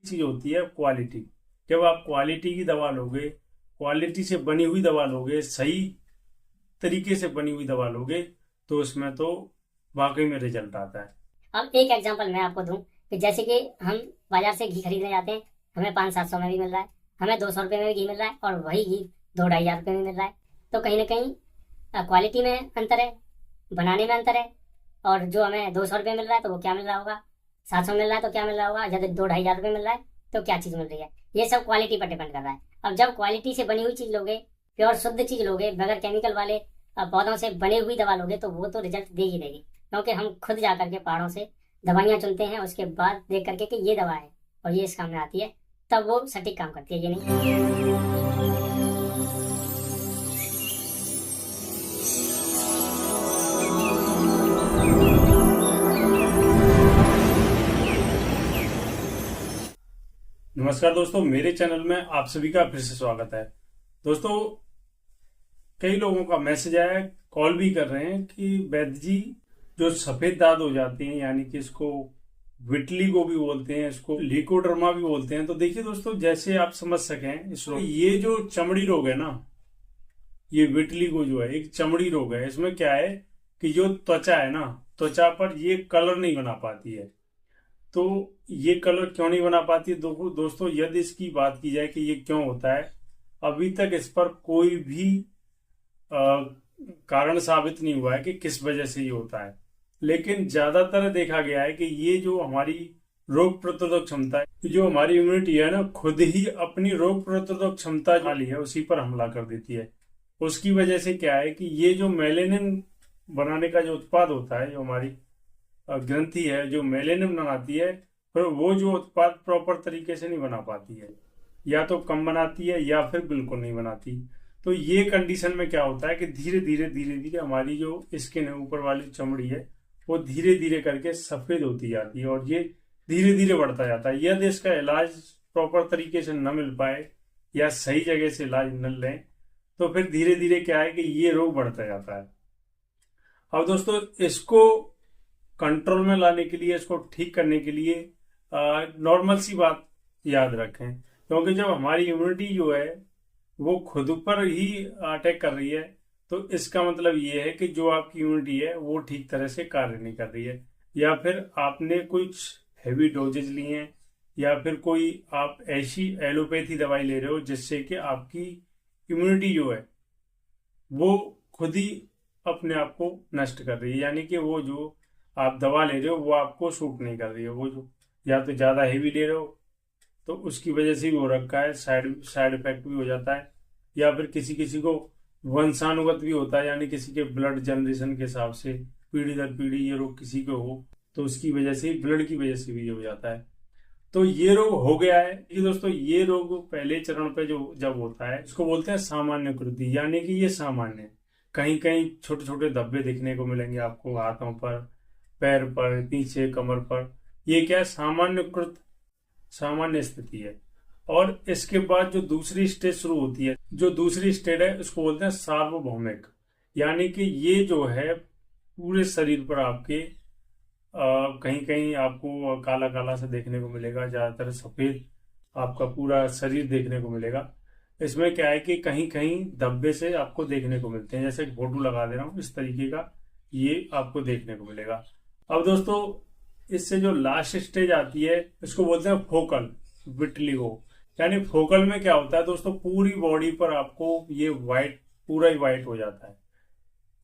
चीज होती है क्वालिटी। जब आप क्वालिटी की दवा लोगे, क्वालिटी से बनी हुई दवा लोगे, सही तरीके से बनी हुई दवा लोगे, तो उसमें तो वाकई में रिजल्ट आता है। अब एक एग्जांपल मैं आपको दूं कि जैसे कि हम बाजार से घी खरीदने जाते हैं, हमें 500-700 में भी मिल रहा है, हमें 200 रुपये में भी घी मिल रहा है, और वही घी 2-2,500 में भी मिल रहा है। तो कहीं ना कहीं क्वालिटी में अंतर है, बनाने में अंतर है। और जो हमें 200 रुपये मिल रहा है तो वो क्या मिल रहा होगा, 700 मिल रहा है तो क्या मिल रहा होगा, जब 2-2,500 मिल रहा है तो क्या चीज़ मिल रही है। ये सब क्वालिटी पर डिपेंड कर रहा है। अब जब क्वालिटी से बनी हुई चीज़ लोगे, प्योर शुद्ध चीज़ लोगे, बगैर केमिकल वाले पौधों से बनी हुई दवा लोगे, तो वो तो रिजल्ट देगी देगी। क्योंकि हम खुद जा करके पहाड़ों से दवाइयाँ चुनते हैं, उसके बाद देख करके कि ये दवा है और ये इस काम में आती है, तब वो सटीक काम करती है। ये नहीं। नमस्कार दोस्तों, मेरे चैनल में आप सभी का फिर से स्वागत है। दोस्तों, कई लोगों का मैसेज आया है, कॉल भी कर रहे हैं कि वैद्य जी, जो सफेद दाद हो जाती हैं, यानी कि इसको विटलिगो भी बोलते हैं, इसको लिकोडर्मा भी बोलते हैं। तो देखिए दोस्तों, जैसे आप समझ सकें, इस रोग, ये जो चमड़ी रोग है ना, ये विटलिगो जो है एक चमड़ी रोग है। इसमें क्या है कि जो त्वचा है ना, त्वचा पर ये कलर नहीं बना पाती है। तो ये कलर क्यों नहीं बना पाती है दोस्तों, यदि इसकी बात की जाए कि ये क्यों होता है, अभी तक इस पर कोई भी कारण साबित नहीं हुआ है कि किस वजह से ये होता है। लेकिन ज्यादातर देखा गया है कि ये जो हमारी रोग प्रतिरोधक क्षमता है, जो हमारी इम्यूनिटी है ना, खुद ही अपनी रोग प्रतिरोधक क्षमता वाली है, उसी पर हमला कर देती है। उसकी वजह से क्या है कि ये जो मेलेनिन बनाने का जो उत्पाद होता है, जो हमारी ग्रंथि है जो मेलेनिन बनाती है, पर वो जो उत्पाद प्रॉपर तरीके से नहीं बना पाती है, या तो कम बनाती है या फिर बिल्कुल नहीं बनाती। तो ये कंडीशन में क्या होता है कि धीरे धीरे हमारी जो स्किन है, ऊपर वाली चमड़ी है, वो धीरे धीरे करके सफेद होती जाती है, और ये धीरे धीरे बढ़ता जाता है। यदि इसका इलाज प्रॉपर तरीके से न मिल पाए या सही जगह से इलाज न लें, तो फिर धीरे धीरे क्या है कि ये रोग बढ़ता जाता है। अब दोस्तों, इसको कंट्रोल में लाने के लिए, इसको ठीक करने के लिए नॉर्मल सी बात याद रखें, क्योंकि जब हमारी इम्यूनिटी जो है वो खुद पर ही अटैक कर रही है, तो इसका मतलब ये है कि जो आपकी इम्यूनिटी है वो ठीक तरह से कार्य नहीं कर रही है, या फिर आपने कुछ हैवी डोजेज लिए हैं, या फिर कोई आप ऐसी एलोपैथी दवाई ले रहे हो जिससे कि आपकी इम्यूनिटी जो है वो खुद ही अपने आप को नष्ट कर रही है। यानी कि वो जो आप दवा ले रहे हो वो आपको सूट नहीं कर रही है, वो जो या तो ज्यादा हेवी ले रहे हो तो उसकी वजह से भी हो रखा है, साइड साइड इफेक्ट भी हो जाता है, या फिर किसी किसी को वंशानुगत भी होता है, यानी किसी के ब्लड जनरेशन के हिसाब से पीढ़ी दर पीढ़ी ये रोग किसी को हो, तो उसकी वजह से, ब्लड की वजह से भी ये हो जाता है। तो ये रोग हो गया है कि दोस्तों, ये रोग पहले चरण पे जो जब होता है, इसको बोलते हैं सामान्य कृति, यानी कि ये सामान्य है। कहीं कहीं छोटे छोटे धब्बे दिखने को मिलेंगे आपको हाथों पर, पैर पर, पीछे कमर पर। ये क्या है, सामान्यकृत सामान्य स्थिति है। और इसके बाद जो दूसरी स्टेज शुरू होती है, जो दूसरी स्टेज है, उसको बोलते हैं सार्वभौमिक, यानी कि ये जो है पूरे शरीर पर आपके कहीं कहीं आपको काला काला सा देखने को मिलेगा, ज्यादातर सफेद आपका पूरा शरीर देखने को मिलेगा। इसमें क्या है कि कहीं कहीं धब्बे से आपको देखने को मिलते हैं, जैसे फोटो लगा दे रहा हूँ इस तरीके का, ये आपको देखने को मिलेगा। अब दोस्तों, इससे जो लास्ट स्टेज आती है, इसको बोलते हैं फोकल विटलिगो। यानी फोकल में क्या होता है दोस्तों, पूरी बॉडी पर आपको ये व्हाइट, पूरा ही व्हाइट हो जाता है,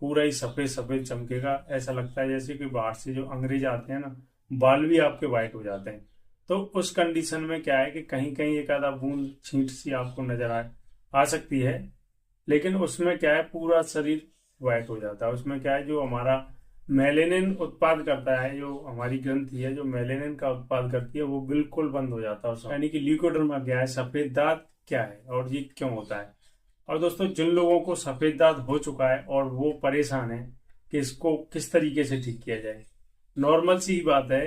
पूरा ही सफेद सफेद चमकेगा। ऐसा लगता है जैसे कि बाहर से जो अंग्रेज आते हैं ना, बाल भी आपके व्हाइट हो जाते हैं। तो उस कंडीशन में क्या है कि कहीं कहीं एक आधा बूंद छींट सी आपको नजर आ सकती है, लेकिन उसमें क्या है, पूरा शरीर व्हाइट हो जाता है। उसमें क्या है, जो हमारा मेलेनिन उत्पाद करता है, जो हमारी ग्रंथि है जो मेलेनिन का उत्पाद करती है, वो बिल्कुल बंद हो जाता है। यानी कि ल्यूकोडर्मा क्या है, सफेद दाग क्या है, और ये क्यों होता है। और दोस्तों, जिन लोगों को सफेद दाग हो चुका है और वो परेशान है कि इसको किस तरीके से ठीक किया जाए, नॉर्मल सी ही बात है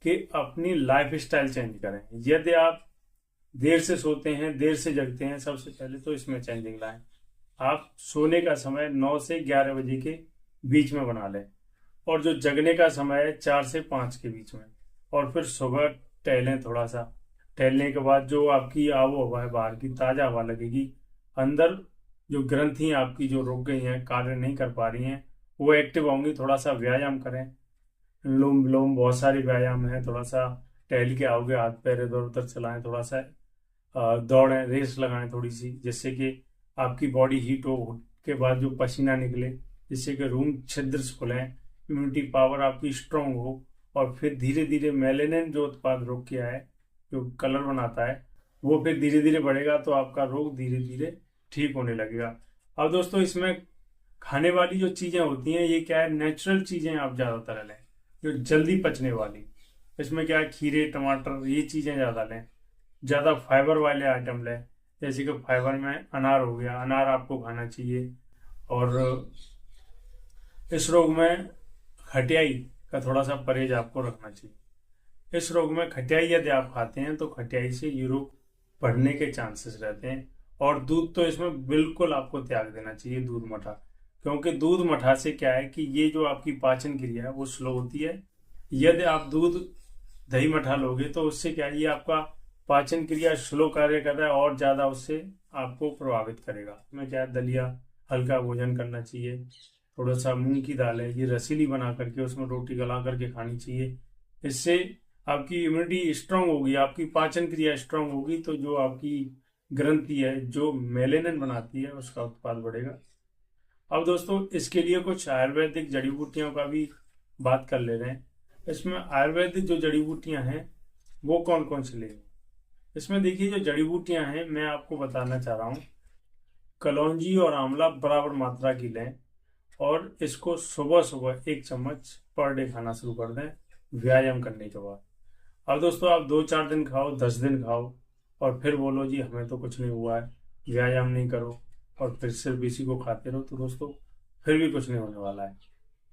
कि अपनी लाइफ स्टाइल चेंज करें। यदि आप देर से सोते हैं, देर से जगते हैं, सबसे पहले तो इसमें चेंजिंग लाएं। आप सोने का समय 9 से 11 बजे के बीच में बना लें, और जो जगने का समय है 4 से 5 के बीच में, और फिर सुबह टहलें थोड़ा सा। टहलने के बाद जो आपकी आबो हवा है बाहर की ताज़ा हवा लगेगी, अंदर जो ग्रंथियाँ आपकी जो रुक गई हैं, कार्य नहीं कर पा रही हैं, वो एक्टिव होंगी। थोड़ा सा व्यायाम करें, अनुलोम विलोम, बहुत सारे व्यायाम हैं। थोड़ा सा टहल के आओगे, हाथ पैर इधर उधर चलाएं, थोड़ा सा दौड़ें, रेस लगाएं थोड़ी सी, जिससे कि आपकी बॉडी हीट हो के बाद जो पसीना निकले, जिससे कि रूम छिद्र खुलें, इम्यूनिटी पावर आपकी स्ट्रांग हो, और फिर धीरे धीरे मेलेनिन जो उत्पाद रोग किया है, जो कलर बनाता है, वो फिर धीरे धीरे बढ़ेगा, तो आपका रोग धीरे धीरे ठीक होने लगेगा। अब दोस्तों इसमें खाने वाली जो चीज़ें होती हैं, ये क्या है, नेचुरल चीज़ें आप ज़्यादातर लें, जो जल्दी पचने वाली। इसमें क्या है, खीरे, टमाटर, ये चीज़ें ज़्यादा लें। ज़्यादा फाइबर वाले आइटम लें, जैसे कि फाइबर में अनार हो गया, अनार आपको खाना चाहिए। और इस रोग में खटियाई का थोड़ा सा परहेज आपको रखना चाहिए। इस रोग में खटियाई यदि आप खाते हैं तो खटियाई से ये रोग बढ़ने के चांसेस रहते हैं। और दूध तो इसमें बिल्कुल आपको त्याग देना चाहिए, दूध मठा, क्योंकि दूध मठा से क्या है कि ये जो आपकी पाचन क्रिया है वो स्लो होती है। यदि आप दूध दही मठा लोगे तो उससे क्या है, ये आपका पाचन क्रिया स्लो कार्य कर रहा है और ज़्यादा उससे आपको प्रभावित करेगा। इसमें क्या है, दलिया, हल्का भोजन करना चाहिए। थोड़ा सा मूंग की दाल है, ये रसीली बना करके उसमें रोटी गला करके खानी चाहिए। इससे आपकी इम्यूनिटी स्ट्रांग होगी, आपकी पाचन क्रिया स्ट्रांग होगी, तो जो आपकी ग्रंथि है जो मेलेनिन बनाती है उसका उत्पाद बढ़ेगा। अब दोस्तों इसके लिए कुछ आयुर्वेदिक जड़ी बूटियों का भी बात कर ले रहे हैं। इसमें आयुर्वेदिक जो जड़ी बूटियां हैं वो कौन कौन सी लेंगे। इसमें देखिए, जो जड़ी बूटियां हैं मैं आपको बताना चाह रहा हूँ, कलौंजी और आंवला बराबर मात्रा की लें, और इसको सुबह सुबह 1 चम्मच पर डे खाना शुरू कर दें व्यायाम करने के बाद। अब दोस्तों आप 2-4 दिन खाओ, 10 दिन खाओ, और फिर बोलो जी हमें तो कुछ नहीं हुआ है, व्यायाम नहीं करो, और फिर सिर्फ इसी को खाते रहो, तो दोस्तों फिर भी कुछ नहीं होने वाला है।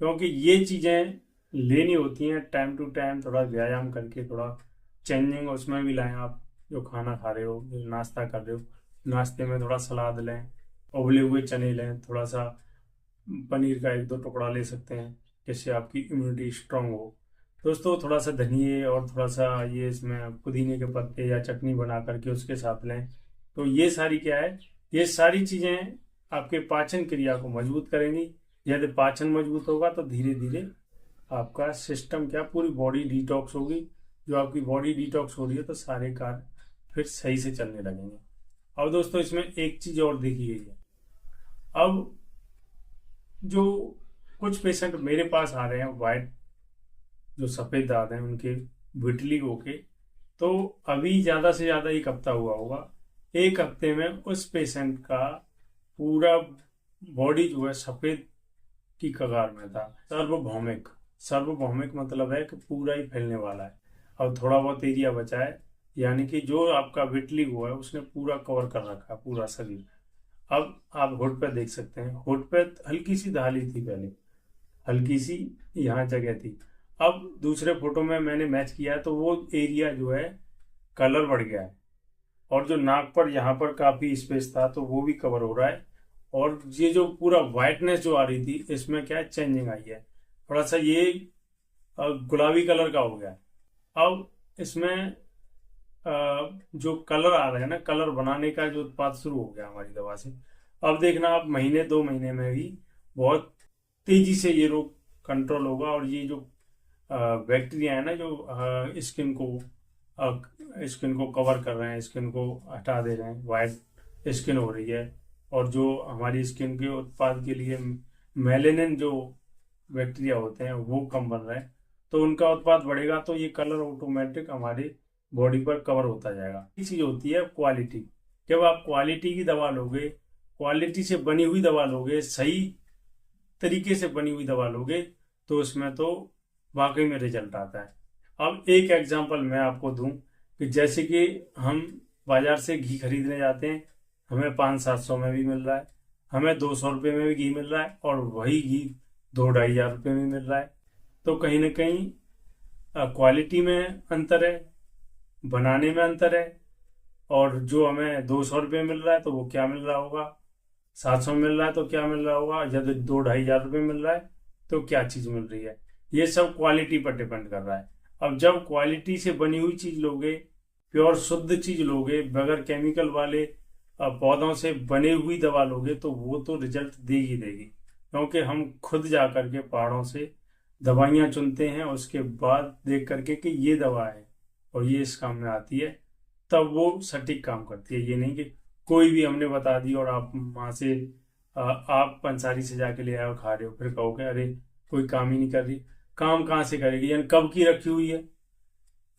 क्योंकि ये चीज़ें लेनी होती हैं टाइम टू टाइम, थोड़ा व्यायाम करके, थोड़ा चेंजिंग उसमें भी लाएं। आप जो खाना खा रहे हो, नाश्ता कर रहे हो, नाश्ते में थोड़ा सलाद लें, उबले हुए चने लें, थोड़ा सा पनीर का 1-2 टुकड़ा ले सकते हैं, जिससे आपकी इम्यूनिटी स्ट्रांग हो। दोस्तों थोड़ा सा धनिए और थोड़ा सा ये इसमें पुदीने के पत्ते या चटनी बना करके उसके साथ लें। तो ये सारी क्या है, ये सारी चीज़ें आपके पाचन क्रिया को मजबूत करेंगी। यदि पाचन मजबूत होगा तो धीरे धीरे आपका सिस्टम क्या, पूरी बॉडी डिटॉक्स होगी। जो आपकी बॉडी डिटॉक्स हो रही है तो सारे कार्य फिर सही से चलने लगेंगे। अब दोस्तों इसमें एक चीज़ और देखी गई है, अब जो कुछ पेशेंट मेरे पास आ रहे हैं वाइट, जो सफ़ेद दाग हैं उनके विटलिगो के, तो अभी ज़्यादा से ज़्यादा 1 हफ्ता हुआ होगा। 1 हफ्ते में उस पेशेंट का पूरा बॉडी जो है सफ़ेद की कगार में था। सार्वभौमिक, सार्वभौमिक मतलब है कि पूरा ही फैलने वाला है। अब थोड़ा बहुत एरिया बचा है, यानी कि जो आपका विटलिगो है उसने पूरा कवर कर रखा है पूरा शरीर। अब आप होठ पे देख सकते हैं, होठ पे हल्की सी दाली थी पहले, हल्की सी यहाँ जगह थी। अब दूसरे फोटो में मैंने मैच किया है तो वो एरिया जो है कलर बढ़ गया है, और जो नाक पर यहाँ पर काफ़ी स्पेस था तो वो भी कवर हो रहा है। और ये जो पूरा वाइटनेस जो आ रही थी, इसमें क्या है, चेंजिंग आई है, थोड़ा सा ये गुलाबी कलर का हो गया। अब इसमें जो कलर आ रहा है ना, कलर बनाने का जो उत्पाद शुरू हो गया हमारी दवा से। अब देखना आप 1-2 महीने में भी बहुत तेजी से ये रोग कंट्रोल होगा। और ये जो बैक्टीरिया है ना, जो स्किन को कवर कर रहे हैं, स्किन को हटा दे रहे हैं, वाइट स्किन हो रही है, और जो हमारी स्किन के उत्पाद के लिए मेलेनिन जो बैक्टीरिया होते हैं वो कम बन रहे हैं, तो उनका उत्पाद बढ़ेगा, तो ये कलर ऑटोमेटिक हमारी बॉडी पर कवर होता जाएगा। ये चीज़ होती है क्वालिटी। जब आप क्वालिटी की दवा लोगे, क्वालिटी से बनी हुई दवा लोगे, सही तरीके से बनी हुई दवा लोगे, तो उसमें तो वाकई में रिजल्ट आता है। अब एक एग्जांपल मैं आपको दूं कि जैसे कि हम बाजार से घी खरीदने जाते हैं, हमें 500-700 में भी मिल रहा है, हमें 200 रुपये में भी घी मिल रहा है, और वही घी 2-2.5 हज़ार रुपये में मिल रहा है। तो कहीं ना कहीं क्वालिटी में अंतर है, बनाने में अंतर है। और जो हमें 200 रुपये मिल रहा है तो वो क्या मिल रहा होगा, 700 मिल रहा है तो क्या मिल रहा होगा, यदि 2-2.5 हज़ार रुपये मिल रहा है तो क्या चीज़ मिल रही है। ये सब क्वालिटी पर डिपेंड कर रहा है। अब जब क्वालिटी से बनी हुई चीज़ लोगे प्योर शुद्ध चीज लोगे, बगैर केमिकल वाले पौधों से बने हुई दवा लोगे तो वो तो रिजल्ट देगी देगी, क्योंकि हम खुद जा करके पहाड़ों से दवाइयां चुनते हैं, उसके बाद देख करके कि ये दवा है और ये इस काम में आती है, तब वो सटीक काम करती है। ये नहीं कि कोई भी हमने बता दी और आप वहां से आप पंसारी से जाके ले आओ खा रहे हो, फिर कहोगे अरे कोई काम ही नहीं कर रही। काम कहाँ से करेगी, यानी कब की रखी हुई है,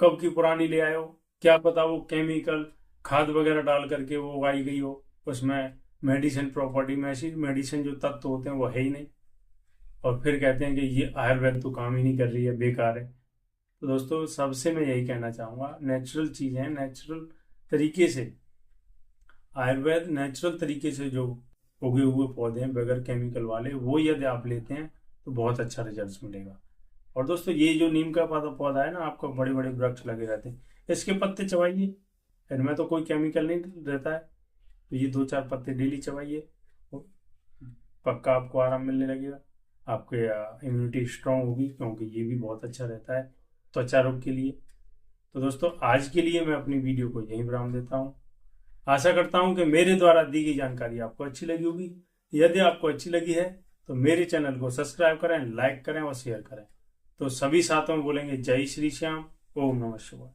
कब की पुरानी ले आए हो, क्या पता वो केमिकल खाद वगैरह डाल करके वो उगाई गई हो, उसमें मेडिसिन प्रॉपर्टी में ऐसी मेडिसिन जो तत्व होते हैं वो है ही नहीं, और फिर कहते हैं कि ये आयुर्वेद तो काम ही नहीं कर रही है, बेकार है। तो दोस्तों सबसे मैं यही कहना चाहूँगा, नेचुरल चीज़ें, नेचुरल तरीके से, आयुर्वेद नेचुरल तरीके से जो उगे हुए पौधे हैं बगैर केमिकल वाले, वो यदि आप लेते हैं तो बहुत अच्छा रिजल्ट मिलेगा। और दोस्तों ये जो नीम का पौधा है ना, आपको बड़े बड़े वृक्ष लगे रहते हैं, इसके पत्ते चबाइए, इनमें तो कोई केमिकल नहीं रहता है, तो ये 2-4 पत्ते डेली चबाइए, पक्का आपको आराम मिलने लगेगा, आपके इम्यूनिटी स्ट्रांग होगी, क्योंकि ये भी बहुत अच्छा रहता है त्वचा रोग के लिए। तो दोस्तों आज के लिए मैं अपनी वीडियो को यहीं विराम देता हूँ। आशा करता हूँ कि मेरे द्वारा दी गई जानकारी आपको अच्छी लगी होगी। यदि आपको अच्छी लगी है तो मेरे चैनल को सब्सक्राइब करें, लाइक करें और शेयर करें। तो सभी साथों में बोलेंगे जय श्री श्याम, ओम नमः शिवाय।